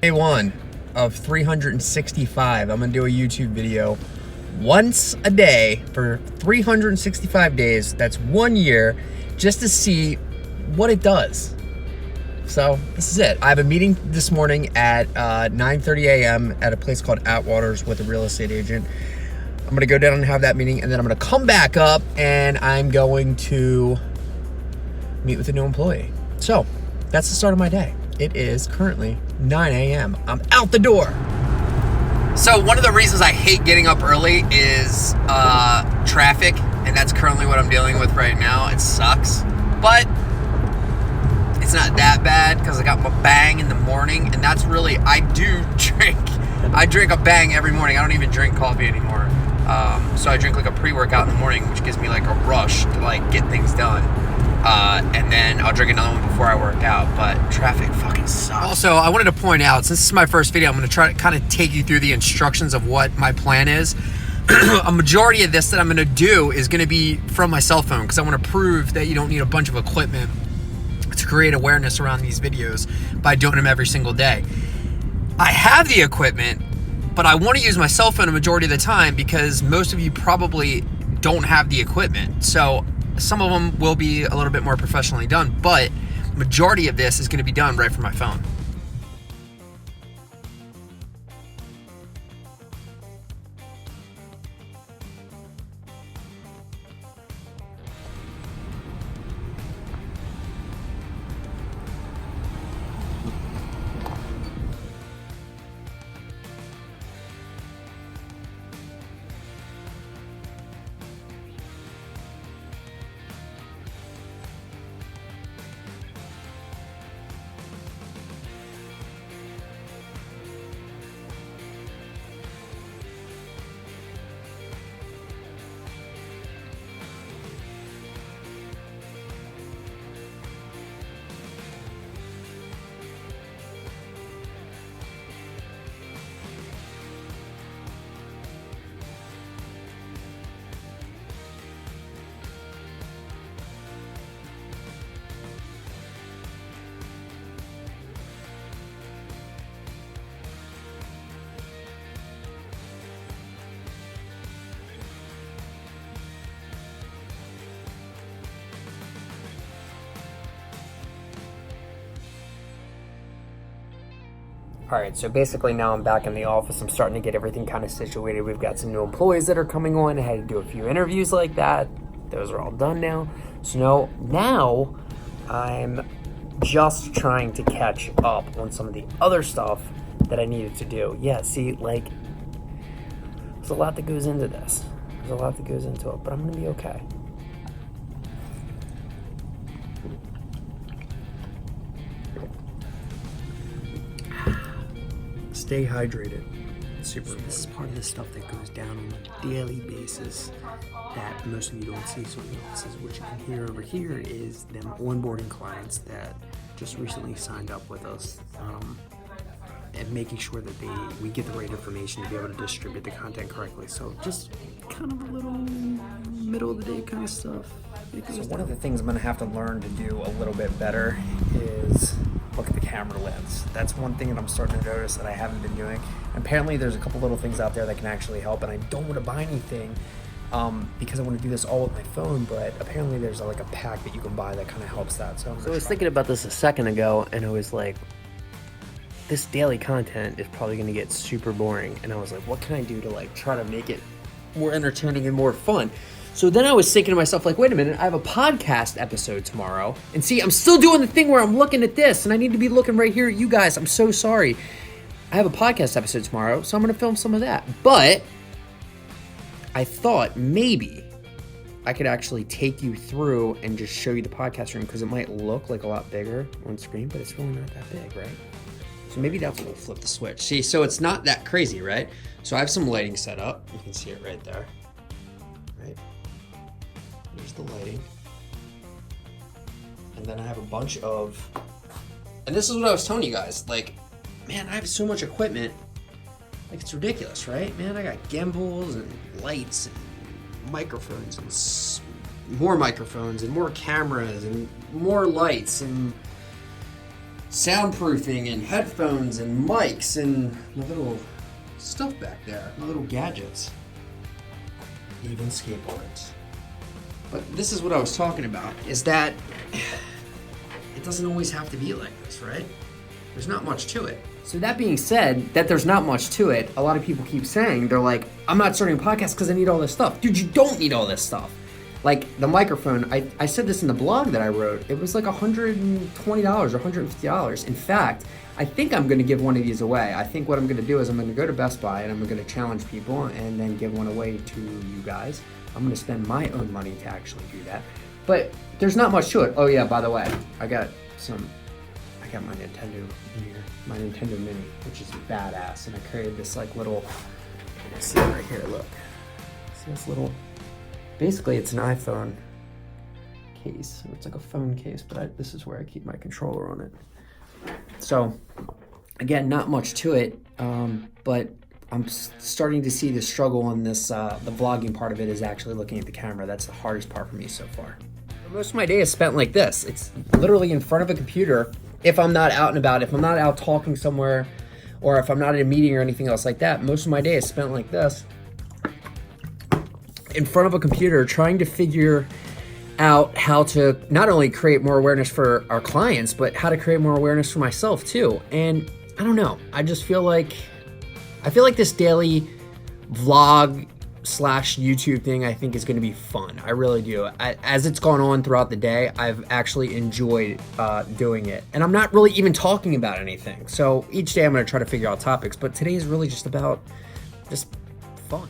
Day one of 365. I'm gonna do a YouTube video once a day for 365 days. That's 1 year, just to see what it does. So this is it. I have a meeting this morning at 9:30 a.m. at a place called Atwaters with a real estate agent. I'm gonna go down and have that meeting, and then I'm gonna come back up and I'm going to meet with a new employee. So that's the start of my day. It is currently 9 a.m. I'm out the door. So one of the reasons I hate getting up early is traffic, and that's currently what I'm dealing with right now. It sucks, but it's not that bad because I got my bang in the morning, and that's really, I drink a bang every morning. I don't even drink coffee anymore. So I drink like a pre-workout in the morning, which gives me like a rush to like get things done. And then I'll drink another one before I work out, but traffic fucking sucks. Also, I wanted to point out, since this is my first video, I'm going to try to kind of take you through the instructions of what my plan is. A majority of this that I'm going to do is going to be from my cell phone, because I want to prove that you don't need a bunch of equipment to create awareness around these videos by doing them every single day. I have the equipment, but I want to use my cell phone a majority of the time because most of you probably don't have the equipment. So some of them will be a little bit more professionally done, but majority of this is going to be done right from my phone. All right, so basically now I'm back in the office. I'm starting to get everything kind of situated. We've got some new employees that are coming on. I had to do a few interviews like that. Those are all done now. So now I'm just trying to catch up on some of the other stuff that I needed to do. Yeah, see, like, there's a lot that goes into this. There's a lot that goes into it, but I'm gonna be okay. Stay hydrated. Super important. This is part of the stuff that goes down on a daily basis that most of you don't see. So this is what you can hear over here is them onboarding clients that just recently signed up with us, and making sure that we get the right information to be able to distribute the content correctly. So just kind of a little middle of the day kind of stuff. So one of the things I'm going to have to learn to do a little bit better is look at the camera lens. That's one thing that I'm starting to notice that I haven't been doing. And apparently there's a couple little things out there that can actually help, and I don't want to buy anything because I want to do this all with my phone, but apparently there's like a pack that you can buy that kind of helps that. So I was thinking about this a second ago, and I was like, this daily content is probably going to get super boring. And I was like, what can I do to like try to make it more entertaining and more fun? So then I was thinking to myself, like, wait a minute, I have a podcast episode tomorrow. And see, I'm still doing the thing where I'm looking at this, and I need to be looking right here at you guys. I'm so sorry. I have a podcast episode tomorrow, so I'm going to film some of that. But I thought maybe I could actually take you through and just show you the podcast room, because it might look like a lot bigger on screen, but it's really not that big, right? So maybe that's what will flip the switch. See, so it's not that crazy, right? So I have some lighting set up. You can see it right there, right? There's the lighting. And then I have a bunch of, and this is what I was telling you guys, like, man, I have so much equipment. Like, it's ridiculous, right? Man, I got gimbals and lights and microphones and more microphones and more cameras and more lights and soundproofing and headphones and mics and my little stuff back there, my little gadgets, even skateboards. But this is what I was talking about, is that it doesn't always have to be like this, right? There's not much to it. So that being said, that there's not much to it, a lot of people keep saying, they're like, I'm not starting a podcast because I need all this stuff. Dude, you don't need all this stuff. Like the microphone, I said this in the blog that I wrote, it was like $120 or $150. In fact, I think I'm gonna give one of these away. I think what I'm gonna do is I'm gonna go to Best Buy and I'm gonna challenge people and then give one away to you guys. I'm gonna spend my own money to actually do that. But there's not much to it. Oh yeah, by the way, I got my Nintendo in here, my Nintendo Mini, which is badass. And I created this like little, see right here, look. See this little, basically it's an iPhone case. It's like a phone case, but this is where I keep my controller on it. So again, not much to it, but I'm starting to see the struggle on this, the vlogging part of it is actually looking at the camera. That's the hardest part for me so far. Most of my day is spent like this. It's literally in front of a computer. If I'm not out and about, if I'm not out talking somewhere, or if I'm not at a meeting or anything else like that, most of my day is spent like this, in front of a computer, trying to figure out how to not only create more awareness for our clients, but how to create more awareness for myself too. And I don't know, I feel like this daily vlog / YouTube thing I think is going to be fun. I really do. As it's gone on throughout the day, I've actually enjoyed doing it. And I'm not really even talking about anything. So each day I'm going to try to figure out topics, but today is really just about just fun.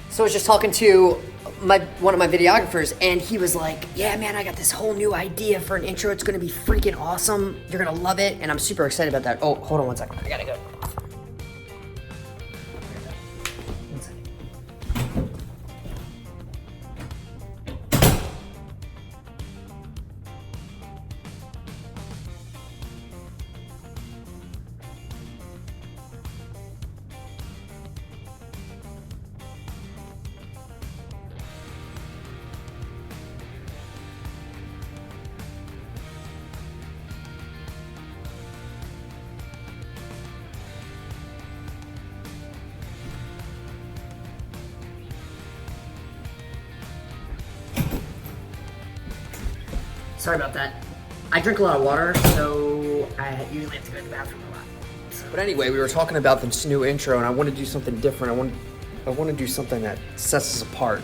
So I was just talking to one of my videographers, and he was like, yeah, man, I got this whole new idea for an intro. It's gonna be freaking awesome. You're gonna love it. And I'm super excited about that. Oh, hold on one second. I gotta go. One second. Sorry about that. I drink a lot of water, so I usually have to go to the bathroom a lot. So. But anyway, we were talking about this new intro, and I want to do something different. I want to do something that sets us apart,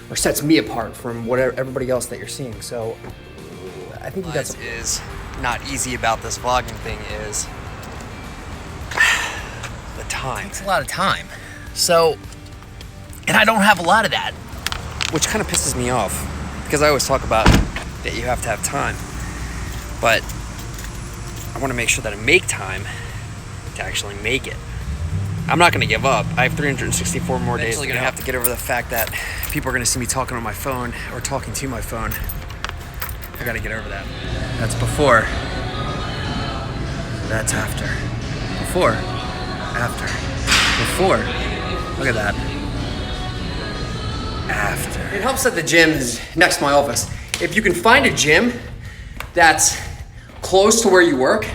or sets me apart from whatever everybody else that you're seeing. So I think that's is not easy about this vlogging thing is the time. It takes a lot of time. So, and I don't have a lot of that, which kind of pisses me off because I always talk about that you have to have time, but I want to make sure that I make time to actually make it. I'm not going to give up. I have 364 more days. I'm going to have to get over the fact that people are going to see me talking on my phone or talking to my phone. I got to get over that. That's before. That's after. Before. After. Before. Look at that. After. It helps that the gym is next to my office. If you can find a gym that's close to where you work,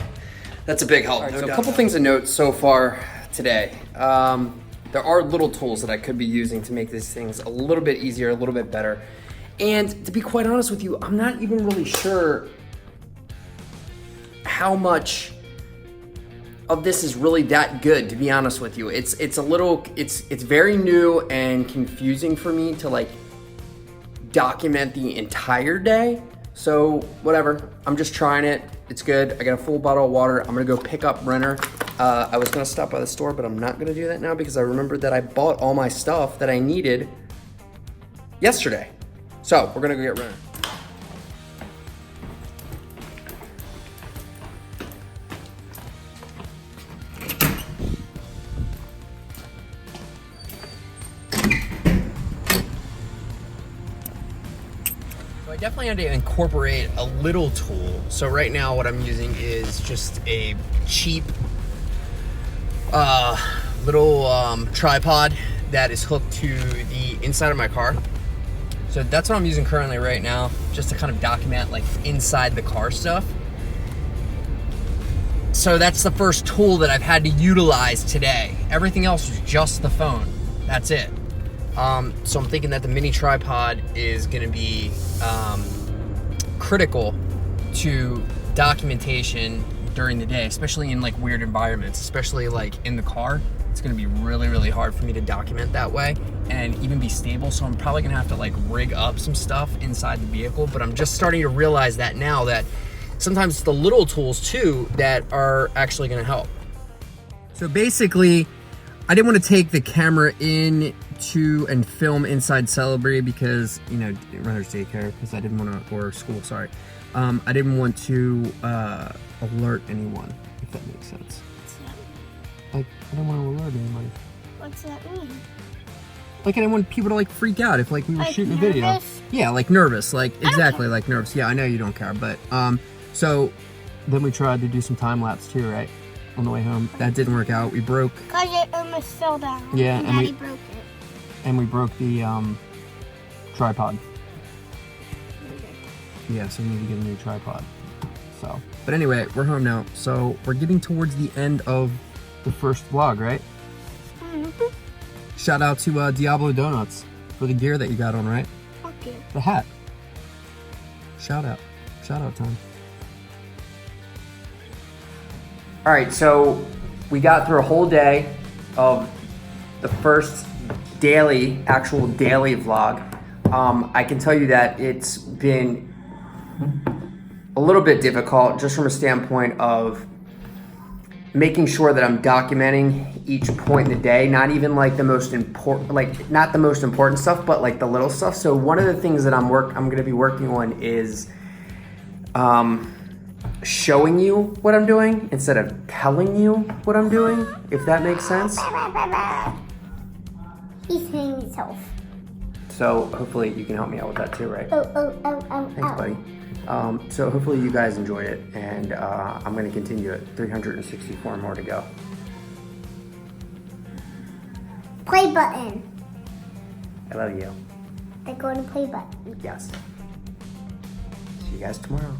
that's a big help. Right, so a couple things to note so far today. There are little tools that I could be using to make these things a little bit easier, a little bit better. And to be quite honest with you, I'm not even really sure how much of this is really that good, to be honest with you. It's very new and confusing for me to like document the entire day. So whatever, I'm just trying it. It's good. I got a full bottle of water. I'm gonna go pick up Renner. I was gonna stop by the store, but I'm not gonna do that now because I remembered that I bought all my stuff that I needed yesterday. So we're gonna go get running. So I definitely had to incorporate a little tool. So right now what I'm using is just a cheap little tripod that is hooked to the inside of my car. So that's what I'm using currently right now, just to kind of document like inside the car stuff. So that's the first tool that I've had to utilize today. Everything else is just the phone. That's it. So I'm thinking that the mini tripod is gonna be critical to documentation during the day, especially in like weird environments, especially like in the car. It's gonna be really, really hard for me to document that way and even be stable. So I'm probably gonna have to like rig up some stuff inside the vehicle, but I'm just starting to realize that now, that sometimes it's the little tools too that are actually gonna help. So basically, I didn't want to take the camera in to and film inside Celebrate because, you know, runner's daycare, because I didn't want to, or school, sorry. I didn't want to alert anyone, if that makes sense. What's that mean? Like, I don't want to alert anybody. What's that mean? Like, I didn't want people to like freak out if like we were Like shooting a video. nervous? Yeah, like nervous, like exactly care. like nervous. Yeah, I know you don't care, but so then we tried to do some time lapse too, right? On the way home, that didn't work out. We broke. Cause it almost fell down. Yeah, and and Daddy we- broke it. And we broke the tripod. Yeah, so we need to get a new tripod. So, but anyway, we're home now. So we're getting towards the end of the first vlog, right? Mm-hmm. Shout out to Diablo Donuts for the gear that you got on, right? Fuck you. The hat. Shout out time. All right, so we got through a whole day of the first actual daily vlog. I can tell you that it's been a little bit difficult just from a standpoint of making sure that I'm documenting each point in the day, not even like the most important, like not the most important stuff, but like the little stuff. So one of the things that I'm going to be working on is showing you what I'm doing instead of telling you what I'm doing, if that makes sense. He's hitting himself. So hopefully you can help me out with that too, right? Oh. Thanks, buddy. So hopefully you guys enjoyed it, and I'm going to continue it. 364 more to go. Play button. I love you. I go to play button. Yes. See you guys tomorrow.